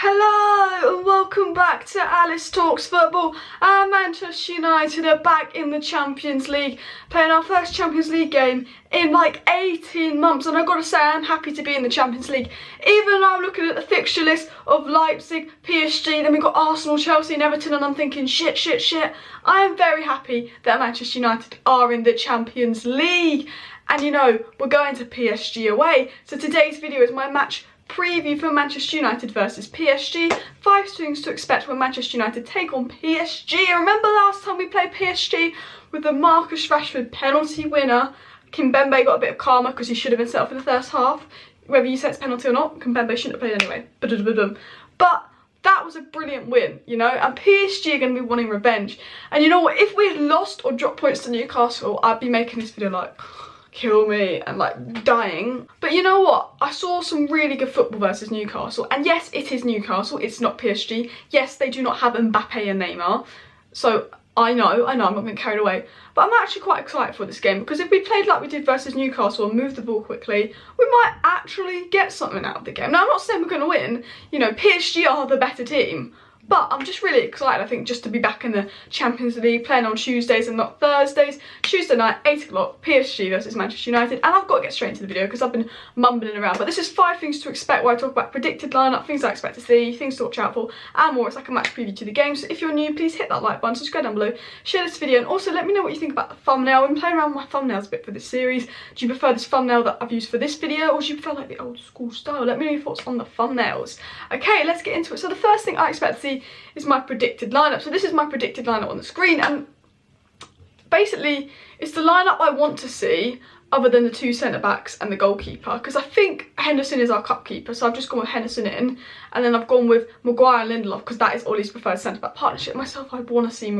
Hello and welcome back to Alice Talks Football. And Manchester United are back in the Champions League, playing our first Champions League game in like 18 months. And I've got to say, I'm happy to be in the Champions League. Even though I'm looking at the fixture list of Leipzig, PSG, then we've got Arsenal, Chelsea and Everton, and I'm thinking shit. I am very happy that Manchester United are in the Champions League. And you know, we're going to PSG away. So today's video is my match preview for Manchester United versus PSG. 5 things to expect when Manchester United take on PSG. I remember last time we played PSG with the Marcus Rashford penalty winner. Kimpembe got a bit of karma because he should have been set off in the first half. Whether you say it's penalty or not, Kimpembe shouldn't have played anyway. But that was a brilliant win, you know, and PSG are going to be wanting revenge. And you know what, if we had lost or dropped points to Newcastle, I'd be making this video like, kill me, and like dying. But you know what, I saw some really good football versus Newcastle, and yes, it is Newcastle, it's not PSG. Yes, they do not have Mbappe and Neymar, so I know I'm not getting carried away, but I'm actually quite excited for this game, because if we played like we did versus Newcastle and moved the ball quickly, we might actually get something out of the game. Now, I'm not saying we're going to win, you know, PSG are the better team, but I'm just really excited, I think, just to be back in the Champions League, playing on Tuesdays and not Thursdays. Tuesday night, 8 o'clock, PSG versus Manchester United. And I've got to get straight into the video because I've been mumbling around. But this is 5 things to expect, where I talk about predicted lineup, things I expect to see, things to watch out for, and more. It's like a match preview to the game. So if you're new, please hit that like button, subscribe down below, share this video, and also let me know what you think about the thumbnail. I've been playing around with my thumbnails a bit for this series. Do you prefer this thumbnail that I've used for this video, or do you prefer like the old school style? Let me know your thoughts on the thumbnails. Okay, let's get into it. So the first thing I expect to see is my predicted lineup. So this is my predicted lineup on the screen, and basically it's the lineup I want to see other than the 2 centre backs and the goalkeeper, because I think Henderson is our cup keeper, so I've just gone with Henderson in, and then I've gone with Maguire and Lindelof because that is Ollie's preferred centre back partnership. Myself, I want to see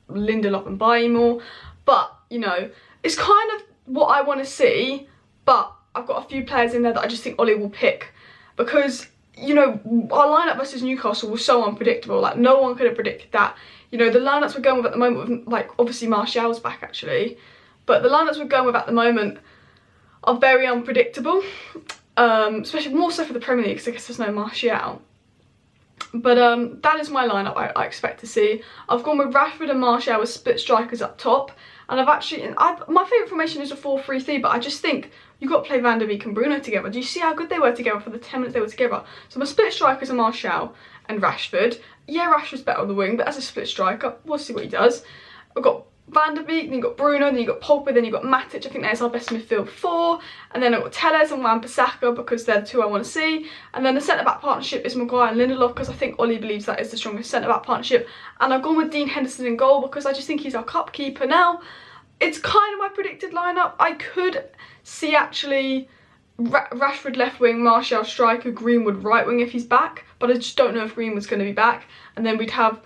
Lindelof and Bailly more, but you know, it's kind of what I want to see. But I've got a few players in there that I just think Ollie will pick, because you know, our lineup versus Newcastle was so unpredictable. Like, no one could have predicted that. You know, the lineups we're going with at the moment, with, like, obviously Martial's back actually, but the lineups we're going with at the moment are very unpredictable, especially more so for the Premier League, because I guess there's no Martial. But that is my lineup I expect to see. I've gone with Rashford and Martial with split strikers up top, and I've actually, my favourite formation is a 4-3-3, but I just think you've got to play Van der Beek and Bruno together. Do you see how good they were together for the 10 minutes they were together? So my split strikers are Martial and Rashford. Yeah, Rashford's better on the wing, but as a split striker, we'll see what he does. I've got Van der Beek, then you've got Bruno, then you've got Pogba, then you've got Matic. I think that is our best midfield 4. And then I've got Telles and Wan-Bissaka, because they're the 2 I want to see. And then the centre-back partnership is Maguire and Lindelof, because I think Ollie believes that is the strongest centre-back partnership. And I've gone with Dean Henderson in goal, because I just think he's our cup keeper. Now, it's kind of my predicted lineup. I could see actually Rashford left wing, Martial striker, Greenwood right wing if he's back, but I just don't know if Greenwood's going to be back. And then we'd have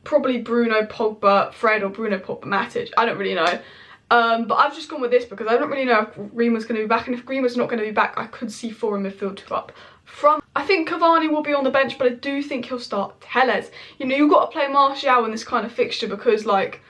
probably Bruno, Pogba, Fred, or Bruno, Pogba, Matic. I don't really know. But I've just gone with this because I don't really know if Greenwood's going to be back, and if Greenwood's not going to be back, I could see 4 in midfield, 2 up front. I think Cavani will be on the bench, but I do think he'll start Telles. You know, you've got to play Martial in this kind of fixture, because like,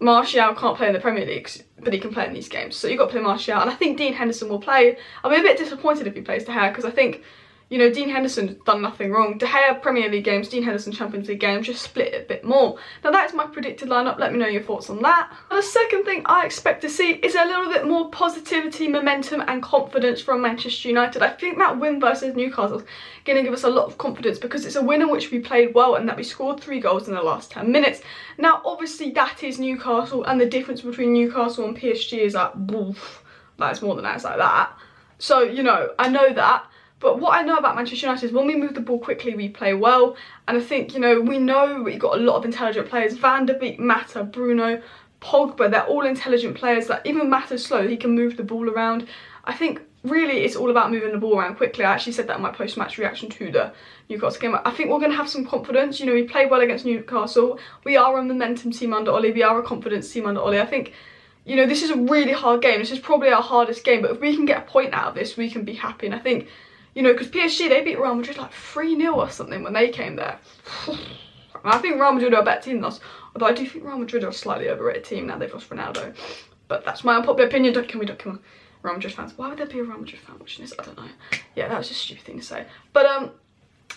Martial can't play in the Premier League, but he can play in these games. So you've got to play Martial, and I think Dean Henderson will play. I'll be a bit disappointed if he plays De Gea, because I think, you know, Dean Henderson's done nothing wrong. De Gea Premier League games, Dean Henderson Champions League games, just split it a bit more. Now that is my predicted lineup. Let me know your thoughts on that. And the second thing I expect to see is a little bit more positivity, momentum and confidence from Manchester United. I think that win versus Newcastle is going to give us a lot of confidence, because it's a win in which we played well and that we scored 3 goals in the last 10 minutes. Now obviously that is Newcastle, and the difference between Newcastle and PSG is like, woof, that's more than that, it's like that. So, you know, I know that. But what I know about Manchester United is when we move the ball quickly, we play well. And I think, you know we've got a lot of intelligent players. Van der Beek, Mata, Bruno, Pogba, they're all intelligent players. That even Mata's slow, he can move the ball around. I think really it's all about moving the ball around quickly. I actually said that in my post-match reaction to the Newcastle game. I think we're going to have some confidence. You know, we played well against Newcastle. We are a momentum team under Ollie. We are a confidence team under Ollie. I think, you know, this is a really hard game. This is probably our hardest game. But if we can get a point out of this, we can be happy. And I think, you know, because PSG, they beat Real Madrid like 3-0 or something when they came there. And I think Real Madrid are a better team than us. Although I do think Real Madrid are a slightly overrated team now they've lost Ronaldo. But that's my unpopular opinion. Don't kill me, don't kill me. Real Madrid fans. Why would there be a Real Madrid fan watching this? I don't know. Yeah, that was just a stupid thing to say. But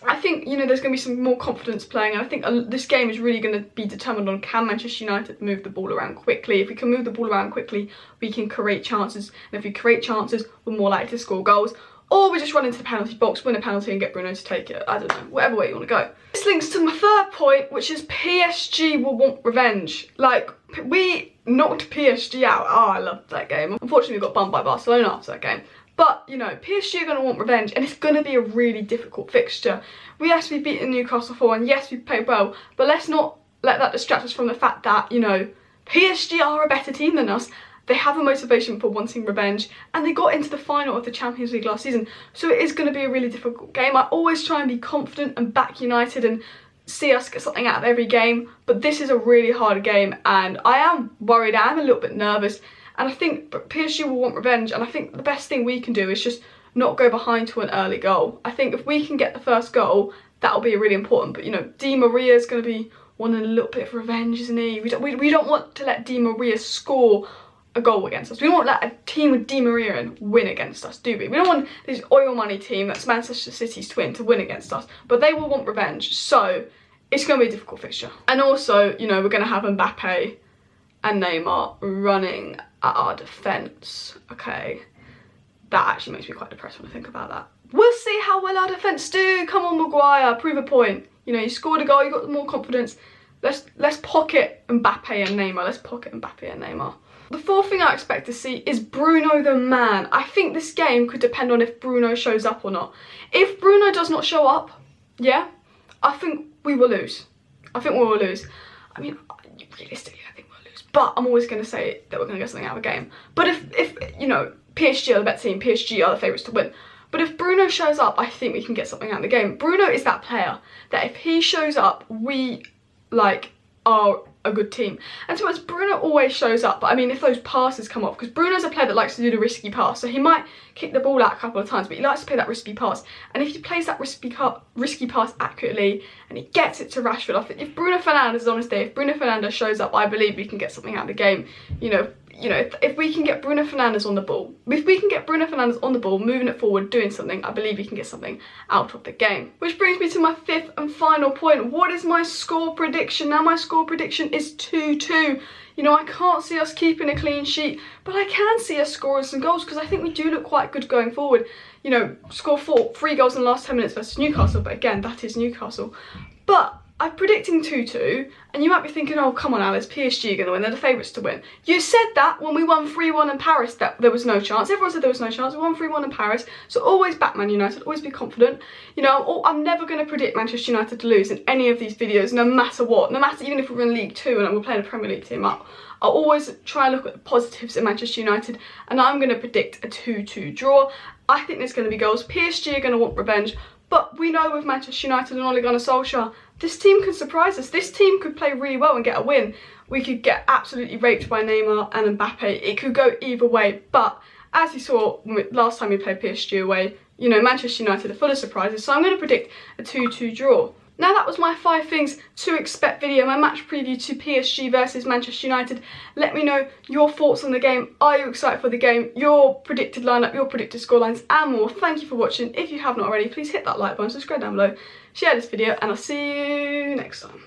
I think, you know, there's going to be some more confidence playing, and I think this game is really going to be determined on, can Manchester United move the ball around quickly. If we can move the ball around quickly, we can create chances, and if we create chances, we're more likely to score goals. Or we just run into the penalty box, win a penalty and get Bruno to take it. I don't know, whatever way you want to go. This links to my third point, which is PSG will want revenge. Like, we knocked PSG out. Oh, I loved that game. Unfortunately, we got bumped by Barcelona after that game. But, you know, PSG are going to want revenge, and it's going to be a really difficult fixture. Yes, we've beaten Newcastle 4, and yes, we've played well, but let's not let that distract us from the fact that, you know, PSG are a better team than us. They have a motivation for wanting revenge, and they got into the final of the Champions League last season, so it is going to be a really difficult game. I always try and be confident and back United and see us get something out of every game, but this is a really hard game, and I am worried. I am a little bit nervous. And I think PSG will want revenge, and I think the best thing we can do is just not go behind to an early goal. I think if we can get the first goal, that'll be really important. But, you know, Di Maria's going to be wanting a little bit of revenge, isn't he? We don't want to let Di Maria score a goal against us. We don't want to let a team with Di Maria in win against us, do we? We don't want this oil money team that's Manchester City's twin to win against us. But they will want revenge, so it's going to be a difficult fixture. And also, you know, we're going to have Mbappe and Neymar running at our defence. Okay, that actually makes me quite depressed when I think about that. We'll see how well our defence do. Come on, Maguire, prove a point. You know, you scored a goal, you got more confidence. Let's pocket Mbappe and Neymar. Let's pocket Mbappe and Neymar. The fourth thing I expect to see is Bruno the man. I think this game could depend on if Bruno shows up or not. If Bruno does not show up, yeah, I think we will lose. I think we will lose. I mean, realistically, I think we'll lose. But I'm always going to say that we're going to get something out of a game. But if you know, PSG are the better team, PSG are the favourites to win. But if Bruno shows up, I think we can get something out of the game. Bruno is that player that if he shows up, we, like, are a good team. And so as Bruno always shows up, but I mean, if those passes come off, because Bruno's a player that likes to do the risky pass, so he might kick the ball out a couple of times, but he likes to play that risky pass. And if he plays that risky pass accurately and he gets it to Rashford, I think if Bruno Fernandes is on his day, if Bruno Fernandes shows up, I believe we can get something out of the game. You know, if we can get Bruno Fernandes on the ball, moving it forward, doing something, I believe we can get something out of the game. Which brings me to my fifth and final point. What is my score prediction? Now, my score prediction is 2-2. You know, I can't see us keeping a clean sheet, but I can see us scoring some goals because I think we do look quite good going forward. You know, score 3 goals in the last 10 minutes versus Newcastle, but again, that is Newcastle. But I'm predicting 2-2, and you might be thinking, oh, come on, Alice, PSG are going to win. They're the favourites to win. You said that when we won 3-1 in Paris, that there was no chance. Everyone said there was no chance. We won 3-1 in Paris, so always back Man United, always be confident. You know, I'm never going to predict Manchester United to lose in any of these videos, no matter what. No matter, even if we're in League 2 and we're playing a Premier League team up, I'll always try and look at the positives in Manchester United, and I'm going to predict a 2-2 draw. I think there's going to be goals. PSG are going to want revenge, but we know with Manchester United and Ole Gunnar Solskjaer, this team could surprise us. This team could play really well and get a win. We could get absolutely raped by Neymar and Mbappe. It could go either way. But as you saw last time we played PSG away, you know, Manchester United are full of surprises. So I'm going to predict a 2-2 draw. Now that was my 5 things to expect video, my match preview to PSG versus Manchester United. Let me know your thoughts on the game. Are you excited for the game? Your predicted lineup, your predicted scorelines and more. Thank you for watching. If you have not already, please hit that like button, subscribe down below, share this video, and I'll see you next time.